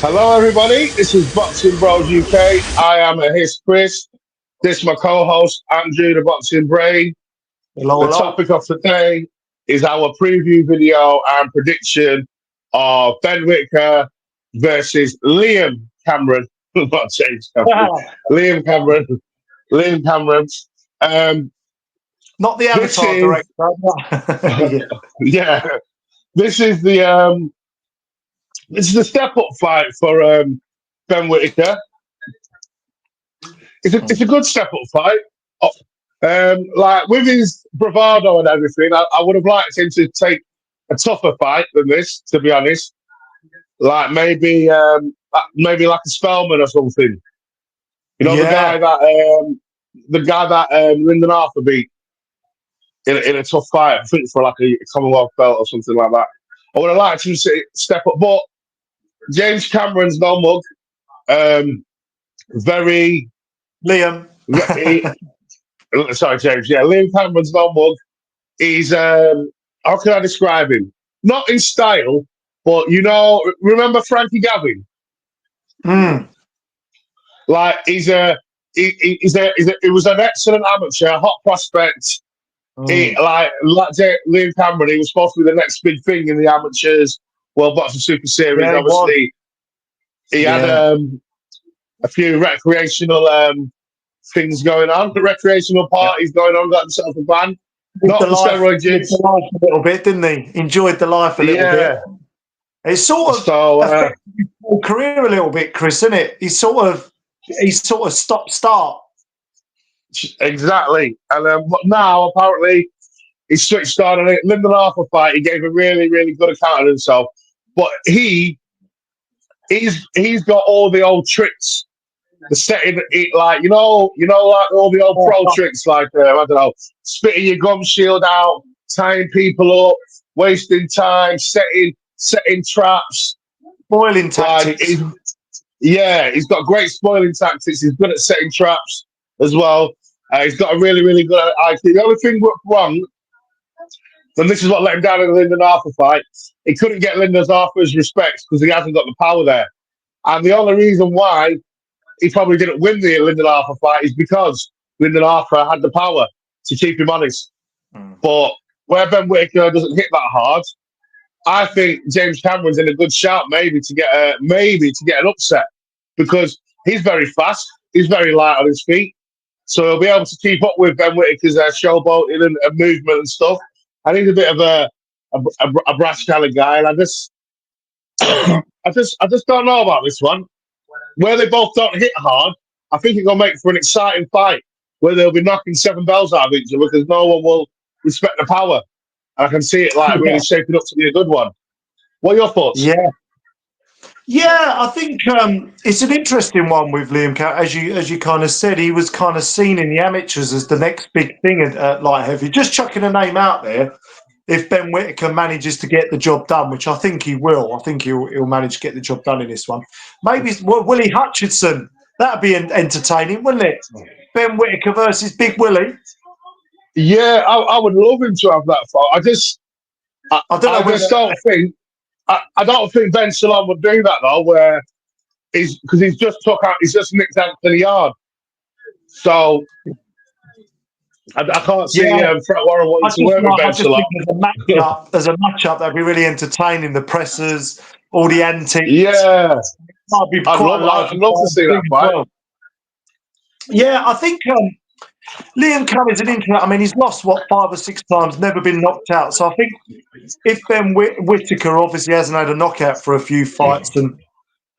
Hello, everybody. This is Boxing Bros UK. I am his Chris. This is my co-host Andrew, the Boxing Brain. Hello, The hello. topic of today is our preview video and prediction of Ben Whittaker versus Liam Cameron. Not James Cameron. Liam Cameron. Liam Cameron. Um, Not the this Avatar is director. yeah. This is the step up fight for Ben Whittaker. It's a good step up fight. Like with his bravado and everything, I would have liked him to take a tougher fight than this. To be honest, like maybe like a Spellman or something. You know, Yeah. the guy that Lyndon Arthur beat in a tough fight. I think for like a Commonwealth belt or something like that. I would have liked him to step up, but James Cameron's no mug. Very. Liam. Sorry, James. Yeah, Liam Cameron's no mug. He's how can I describe him? Not in style, but you know, remember Frankie Gavin? Like he was an excellent amateur, hot prospect. Like Liam Cameron, he was supposed to be the next big thing in the amateurs World Boxing Super Series. Yeah, obviously, he had a few recreational things going on, recreational parties going on, got himself a band. Not the steroid use. A little bit, didn't he? Enjoyed the life a little bit. It's sort of affected his whole career a little bit, Chris, isn't it? He's sort of stop-start. Exactly. And but now apparently he's switched on, and Lyndon Arthur fight, he gave a really, really good account of himself. But he's got all the old tricks. The setting, like you know, like all the old pro tricks, like I don't know, spitting your gum shield out, tying people up, wasting time, setting traps, spoiling tactics. He's got great spoiling tactics. He's good at setting traps as well. He's got a really, really good IQ. The only thing wrong, and this is what let him down in the Lyndon Arthur fight, he couldn't get Lyndon Arthur's respect because he hasn't got the power there. And the only reason why he probably didn't win the Lyndon Arthur fight is because Lyndon Arthur had the power to keep him honest. But where Ben Whittaker doesn't hit that hard, I think James Cameron's in a good shout maybe to get an upset because he's very fast, he's very light on his feet, so he'll be able to keep up with Ben Whittaker's showboating and movement and stuff. And he's a bit of a brash kind of guy, and I just don't know about this one. Where they both don't hit hard, I think it's going to make for an exciting fight where they'll be knocking 7 bells out of each other because no one will respect the power. And I can see it like really shaping up to be a good one. What are your thoughts? Yeah, I think it's an interesting one with Liam. As you kind of said, he was kind of seen in the amateurs as the next big thing at light heavy. Just chucking a name out there. If Ben Whittaker manages to get the job done, which I think he will, I think he'll manage to get the job done in this one. Maybe Willie Hutchinson. That'd be entertaining, wouldn't it? Ben Whittaker versus Big Willie. Yeah, I would love him to have that fight. I don't think Ben Salon would do that though. Where he's just nicked Anthony Yard. So I can't see Frank Warren wanting to work with Ben Salon. As a matchup, that'd be really entertaining. The pressers, all the antics. Yeah, I'd love to see that fight. Well. Yeah, I think Liam Cameron's an interesting. I mean, he's lost 5 or 6 times, never been knocked out. So I think if Ben Whittaker obviously hasn't had a knockout for a few fights, and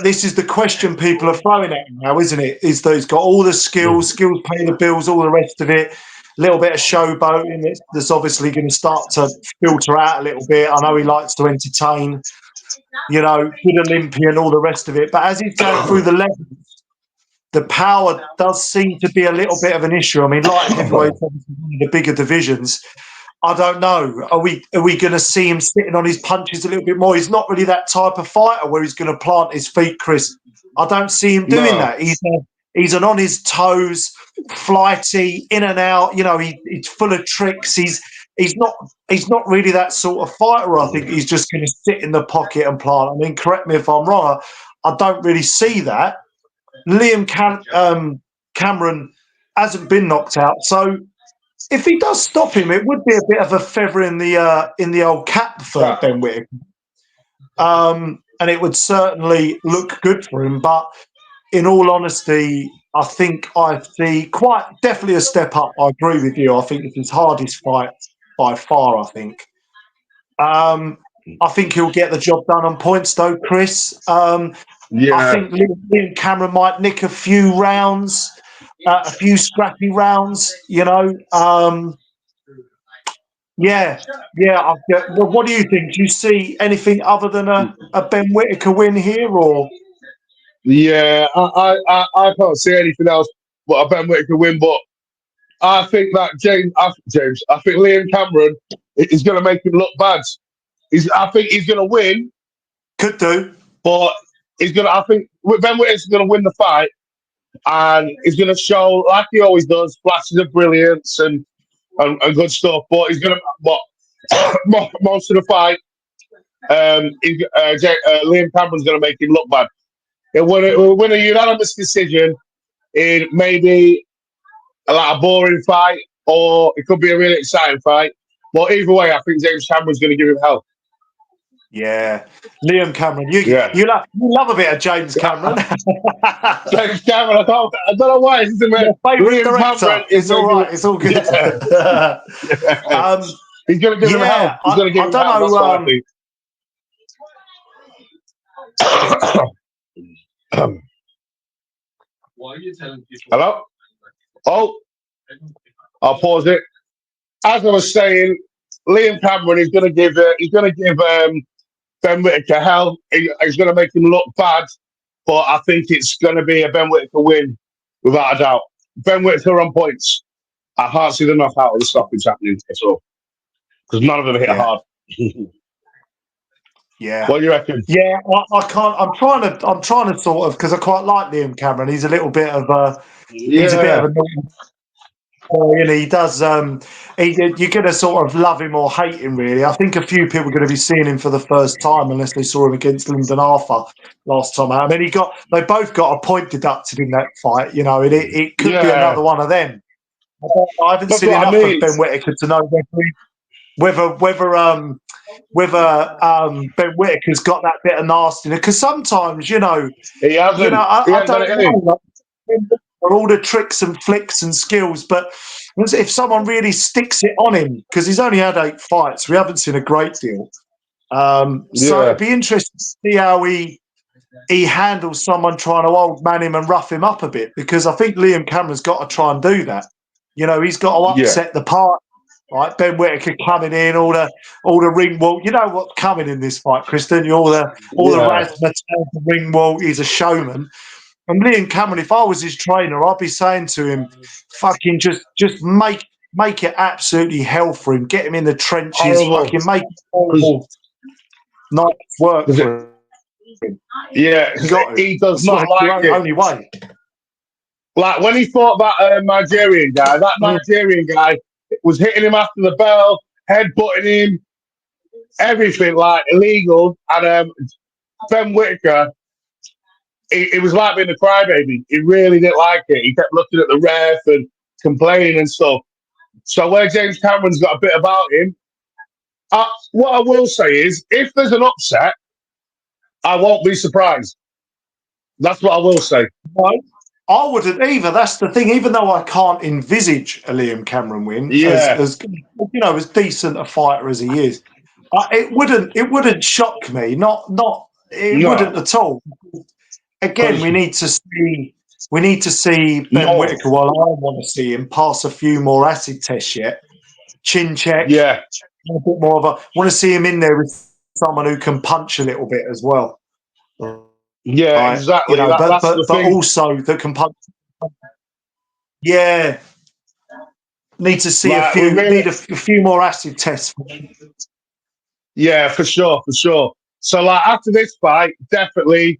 this is the question people are throwing at him now, isn't it? Is that he's got all the skills pay the bills, all the rest of it. A little bit of showboating that's obviously going to start to filter out a little bit. I know he likes to entertain, you know, good Olympian, all the rest of it. But as he's going through the levels, the power does seem to be a little bit of an issue. I mean, light heavyweight, obviously one of the bigger divisions. I don't know. Are we going to see him sitting on his punches a little bit more? He's not really that type of fighter where he's going to plant his feet, Chris. I don't see him doing that. He's an on his toes, flighty, in and out. You know, he's full of tricks. He's not really that sort of fighter. I think he's just going to sit in the pocket and plant. I mean, correct me if I'm wrong. I don't really see that. Liam Cameron hasn't been knocked out, so if he does stop him, it would be a bit of a feather in the old cap for Ben Whittaker, and it would certainly look good for him. But in all honesty, I think I see quite definitely a step up. I agree with you. I think it's his hardest fight by far. I think he'll get the job done on points, though, Chris. I think Liam Cameron might nick a few rounds, a few scrappy rounds. You know. Well, what do you think? Do you see anything other than a Ben Whittaker win here, or? Yeah, I can't see anything else but a Ben Whittaker win. But I think that I think Liam Cameron is going to make him look bad. I think he's going to win. Could do, but he's going to. I think Ben Whittaker's going to win the fight, and he's going to show like he always does, flashes of brilliance and good stuff. But he's going to. But most of the fight, Liam Cameron's going to make him look bad. He'll win a unanimous decision in maybe a boring fight, or it could be a really exciting fight. But either way, I think James Cameron's going to give him hell. Yeah, Liam Cameron. You love a bit of James Cameron. James Cameron. I don't know why. It's my favourite director. It's all right. It's all good. Yeah. He's going to give him hell. He's going to give him hell. That's what I think. Why are you telling people? Hello? Oh, I'll pause it. As I was saying, Liam Cameron is going to give Ben Whittaker hell. He's going to make him look bad, but I think it's going to be a Ben Whittaker win without a doubt. Ben Whittaker on points. I can't see the knockout or the stoppage happening at all because none of them hit hard. Yeah. What do you reckon? Yeah, I can't. I'm trying to sort of, because I quite like Liam Cameron. He's a little bit of a. He's a bit of a. You know, he does. You're going to sort of love him or hate him, really. I think a few people are going to be seeing him for the first time unless they saw him against Lyndon Arthur last time out. I mean, they both got a point deducted in that fight. You know, it could be another one of them. I haven't seen enough of Ben Whittaker to know whether Ben Whittaker's got that bit of nastiness. Because sometimes, I don't know. All the tricks and flicks and skills, but if someone really sticks it on him, because he's only had 8 fights, we haven't seen a great deal. So it'd be interesting to see how he handles someone trying to old man him and rough him up a bit, because I think Liam Cameron's got to try and do that. You know, he's got to upset the party. Right, Ben Whittaker coming in, all the ring wall. You know what's coming in this fight, Kristen? All the razzmatazz, the ring wall. He's a showman. And Liam Cameron, if I was his trainer, I'd be saying to him, "Fucking just make it absolutely hell for him. Get him in the trenches. Fucking make it horrible. Nice work for him." Yeah, he does not like it. Only way. Like when he fought that Nigerian guy, Nigerian guy was hitting him after the bell, headbutting him, everything like illegal. And Ben Whittaker, it was like being a crybaby. He really didn't like it. He kept looking at the ref and complaining and stuff. So where James Cameron's got a bit about him, what I will say is, if there's an upset, I won't be surprised. That's what I will say. Right. I wouldn't either. That's the thing. Even though I can't envisage a Liam Cameron win, as decent a fighter as he is, it wouldn't shock me. It wouldn't at all. Again, we need to see Ben Whittaker. Well, I want to see him pass a few more acid tests yet. Chin check. Yeah. A bit more of a. Want to see him in there with someone who can punch a little bit as well. Yeah, Like, you exactly. know, That's the but thing. also that can punch. Yeah, need to see Like we really, a few more acid tests. yeah, for sure, for sure. So like after this fight, definitely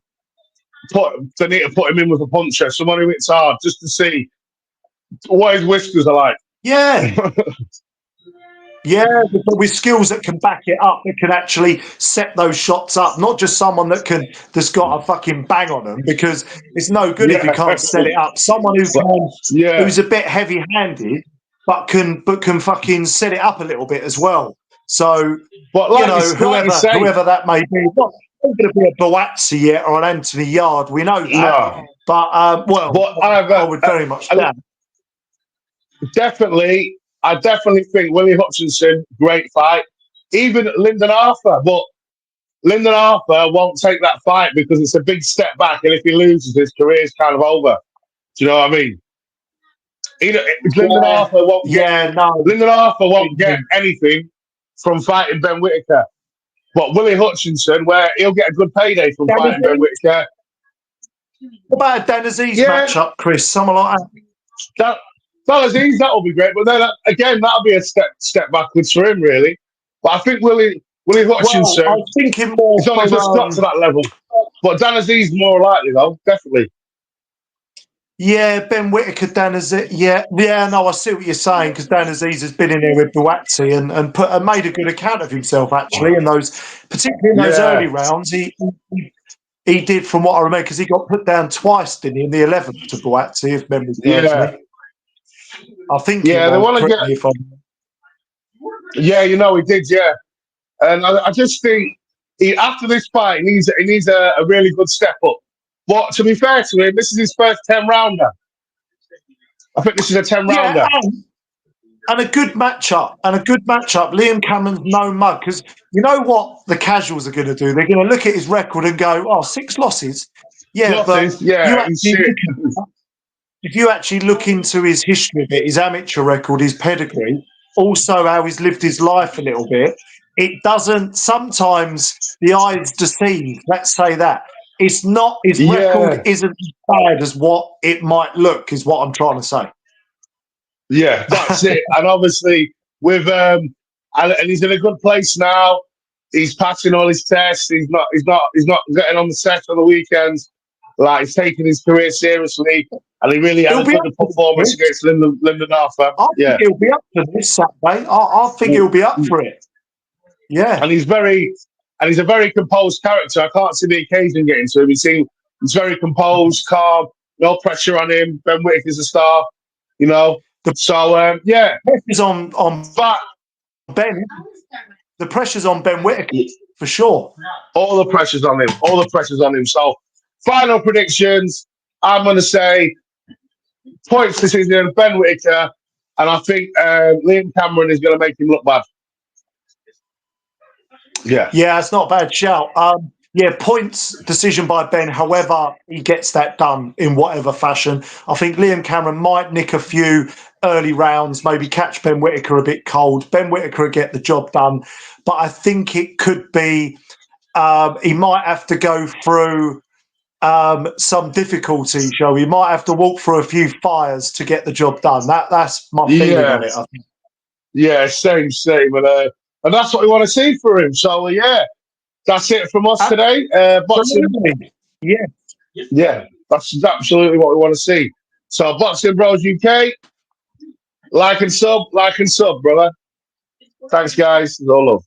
they need to put him in with a puncher, someone who hits hard, just to see what his whiskers are like. Yeah, yeah, with skills that can back it up, that can actually set those shots up, not just someone that's got a fucking bang on them, because it's no good if you Yeah, can't set it up. Someone but, yeah, who's a bit heavy-handed, but can fucking set it up a little bit as well. So, but you know, like you say, whoever that may be, not going to be a Boazzi yet or an Anthony Yard, we know that. no. But well, But I would very much doubt. definitely, I definitely think Willie Hutchinson, great fight. Even Lyndon Arthur, but Lyndon Arthur won't take that fight because it's a big step back, and if he loses, his career's kind of over. Do you know what I mean? Lyndon Yeah, Arthur won't get yeah, no. Lyndon Arthur won't get anything from fighting Ben Whittaker. But Willie Hutchinson, where he'll get a good payday from fighting Ben Whittaker. What about a Dan Aziz Yeah, matchup, Chris? Someone like that. that'll be great. But then again, that'll be a step backwards for him, really. But I think Willie Well, I Hutchinson, was thinking more he's only for just got to that level. But Dan Aziz more likely, though, definitely. yeah, Ben Whittaker, Dan Aziz. Yeah, no, I see what you're saying, because Dan Aziz has been in there with Buatsi and made a good account of himself, actually, in those, particularly in those early Yeah, rounds. He did, from what I remember, because he got put down twice, didn't he, in the 11th to Buatsi, if memory serves yeah, me. I think it yeah. They was. want to Correct get. me if I'm. Yeah, he did. Yeah, and I just think after this fight, he needs a really good step up. But to be fair to him, this is his first 10 rounder. I think this is a 10 Yeah, rounder. and a good matchup. Liam Cameron's no mug, because you know what the casuals are going to do? They're going to look at his record and go, "Oh, 6 losses." Yeah, but Losses, yeah, he's shit. if you actually look into his history a bit, his amateur record, his pedigree, also how he's lived his life a little bit, it doesn't. Sometimes the eyes deceive. Let's say that it's not. His record Yeah, isn't as bad as what it might look. Is what I'm trying to say. yeah, that's it. And obviously, with and he's in a good place now. He's passing all his tests. He's not getting on the set on the weekends. Like he's taking his career seriously, and he really had He'll a be good up for performance this. against Lyndon Arthur. I think Yeah, he'll be up for this Saturday. I think he'll be up for it. Yeah. and he's a very composed character. I can't see the occasion getting to him. He's very composed, calm, no pressure on him. Ben Whittaker's a star, you know. So yeah, Pressure's on but Ben. The pressure's on Ben Whittaker for sure. all the pressure's on him. All the pressure's on him. So final predictions. I'm going to say points decision, Ben Whittaker, and I think Liam Cameron is going to make him look bad. Yeah. Yeah, it's not a bad shout. Yeah, points decision by Ben. However, he gets that done in whatever fashion. I think Liam Cameron might nick a few early rounds, maybe catch Ben Whittaker a bit cold. Ben Whittaker will get the job done, but I think it could be he might have to go through some difficulty, Joe. He might have to walk through a few fires to get the job done. That's my feeling on it, I think. Yeah, same. And that's what we want to see for him. So yeah, that's it from us today. Boxing. Yeah. Yeah, that's absolutely what we want to see. So Boxing Bros UK, like and sub, brother. Thanks, guys. It's all love.